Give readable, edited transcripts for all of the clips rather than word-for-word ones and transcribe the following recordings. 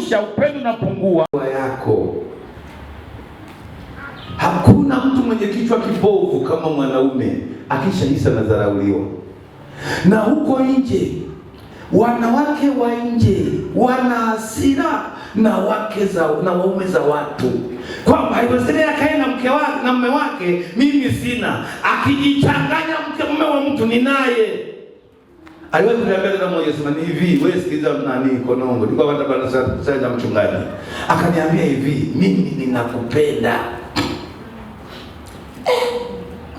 ukishusha upendo unapungua yako. Hakuna mtu mwenye kichwa kibovu kama mwanaume akishahisa anadharauliwa. Na huko nje, wanawake wa nje wana hasira na waume za watu, kwamba haiwezekani akae na mke wake na mume wake, mimi sina. Akijichanganya mume wa mtu ni naye. Aliwahi kuniambia dada mmoja, sema ni hivi, wewe sikiliza nani Konongo, nilikuwa hata bado sasa mchungaji. Akaniambia hivi, mimi ninakupenda.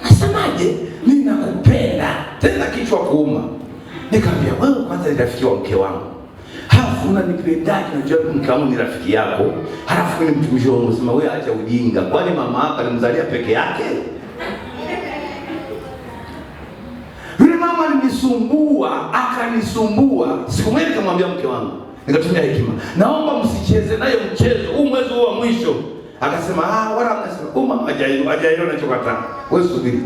Nasemaje? Ninakupenda. Tena kichwa kuuma. Nikamwambia, wewe kwanza ni rafiki wa mke wangu. Halafu unanipendaje? Najua mke wangu ni rafiki yako. Halafu ni mtumishi wangu. Sema wewe acha ujinga. Kwani mama yako alimzalia peke yake? Yule mama alinisumbua, akanisumbua. Siku moja nikamwambia mke wangu, nikatumia hekima, naomba msicheze naye mchezo huu mwezi wa mwisho. Akasema wala anasema mama hajaiona chokata. Wewe subiri.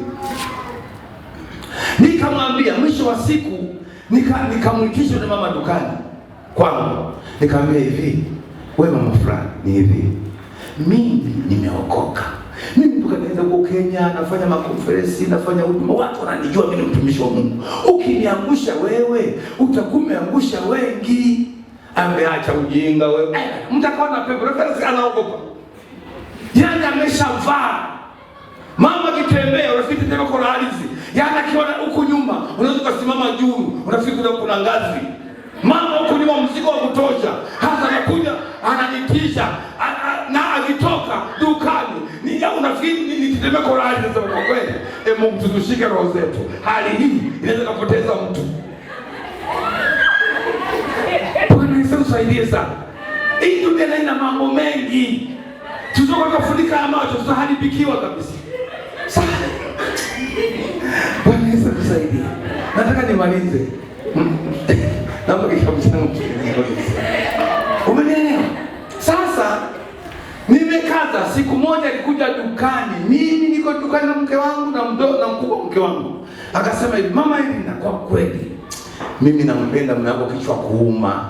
Nikamwambia mwisho wa siku nikamwitisha yule mama dukani kwangu. Nikamwambia hivi, wewe mama fulani, ni hivi, mimi nimeokoka. Mimi tukaenda huko Kenya, nafanya makonferensi, nafanya huduma, watu wananijua mimi ni mtumishi wa Mungu. Ukiniangusha wewe, utakumeangusha wengi. Ameacha ujinga wewe. Mtakao na pepo, reference anaogopa. Yaani ameshavaa. Mama kitembea, unafiki tena kwa ardhi. Yaani akiona huku nyuma, unaweza kusimama juu, unafiki kuna ngazi. Mama huku nyuma mzigo wa kutosha. Hata anakuja, ananitisha, na akitoka dukani. Unafiki nitembea kwa ardhi sasa kwa kweli. Mungu tushike roho zetu. Hali hii inaweza kupoteza mtu. Bwana Yesu tusaidie sana. Hii dunia ina mambo mengi. Tuzoka kufundika macho tutaharibikiwa kabisa. Bwana Yesu tusaidie. Nataka nimalize. Naomba kikabisa umenielewa? Sasa nimekaza. Siku moja alikuja dukani. Mimi niko dukani na mke wangu na mkubwa mke wangu. Akasema hivi, mama Elina, kwa kweli mimi nampenda mume wako kichwa kuuma.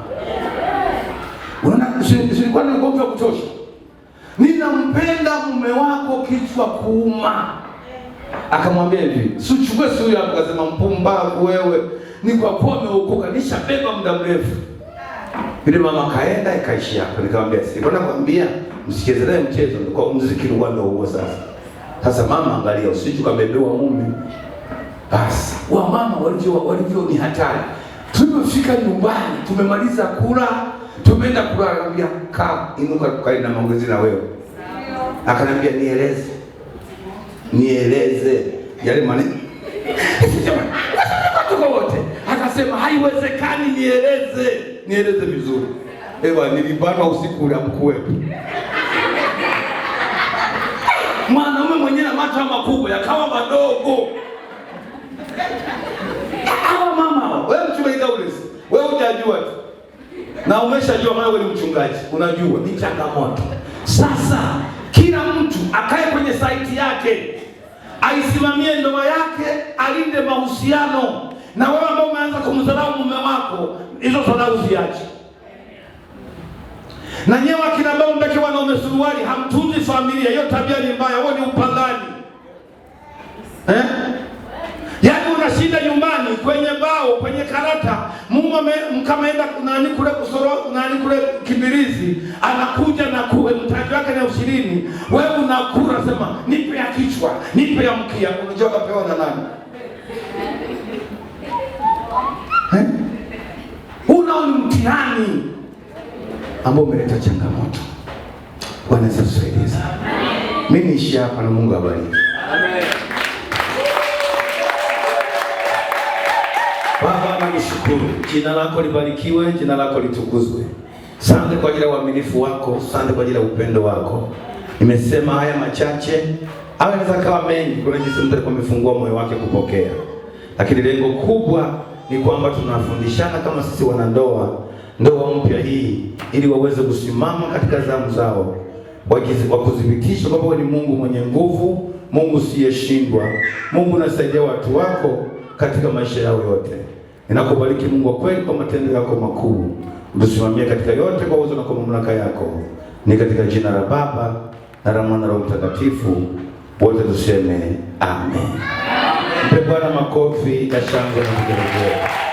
Unaona silikuwa na ngombe ya kutosha. Ninampenda mume wako kichwa kuuma. Akamwambia hivi, "Sichukue huyu hapo." Akasema, "Mpumbavu wewe. Ni kwa kuwa umeokoka, nishabeba muda mrefu." Yule mama kaenda ikaishi hapo. Nikamwambia, "Mbona nakwambia msicheze naye mchezo, kwa muziki ni ndio huo sasa." Sasa mama, angalia usije ukabebewa mume. Basi wa mama walivyo ni hatari. Tumefika nyumbani, tumemaliza kula, tumeenda kulala. Akamwambia, "Kaa, inuka tukae na maongezi na wewe." Akaniambia, nieleze yale maneno. Watu wote akasema, "Haiwezekani, nieleze vizuri." Ewa, nilibana usiku ule mkuu wetu. Mwanaume mwenyewe na macho makubwa yakawa madogo. Hawa mama, wewe mchungaji Daulesi, wewe hujajua tu. Na umeshajua maana wewe ni mchungaji, unajua ni changamoto. Sasa kila mtu akae kwenye saiti yake, aisimamie ndoa yake, alinde mahusiano. Na wewe ambao umeanza kumdharau mume wako, hizo dharau ziache. Na nyewe akina ambao mbeke wanaume suruali, hamtunzi familia, hiyo tabia ni mbaya, huo ni upagani. Yaani unashinda nyumbani kwenye bao, kwenye karata, mume mkameenda kunani kule kusoro, kunani kule Kibirizi, anakuja na mtaji wake ni 20, wewe unakula sema, "Nipe ya kichwa, nipe ya mkia." Unajua kapewa na nani? Una mtihani ambao umeleta changamoto. Bwana Yesu tusaidie sana. Mimi niishi hapa na Mungu abariki. Amen. Baba, nashukuru. Jina lako libarikiwe, jina lako litukuzwe. Asante kwa ajili ya uaminifu wako, asante kwa ajili ya upendo wako. Nimesema haya machache, anaweza kawa mengi, kuna jinsi mtu alikuwa amefungua moyo wake kupokea. Lakini lengo kubwa ni kwamba tunafundishana kama sisi wanandoa, ndoa mpya hii, ili waweze kusimama katika zamu zao, wakuthibitisha kwamba wewe ni Mungu mwenye nguvu, Mungu usiyeshindwa, Mungu unasaidia watu wako katika maisha yao yote. Ninakubariki Mungu wa kweli kwa matendo yako makuu. Utusimamie katika yote kwa uwezo na kwa mamlaka yako. Ni katika jina la Baba na la Mwana na Roho Mtakatifu. Wote tuseme amen. Mpe Bwana makofi ya shangwe na vigelegele.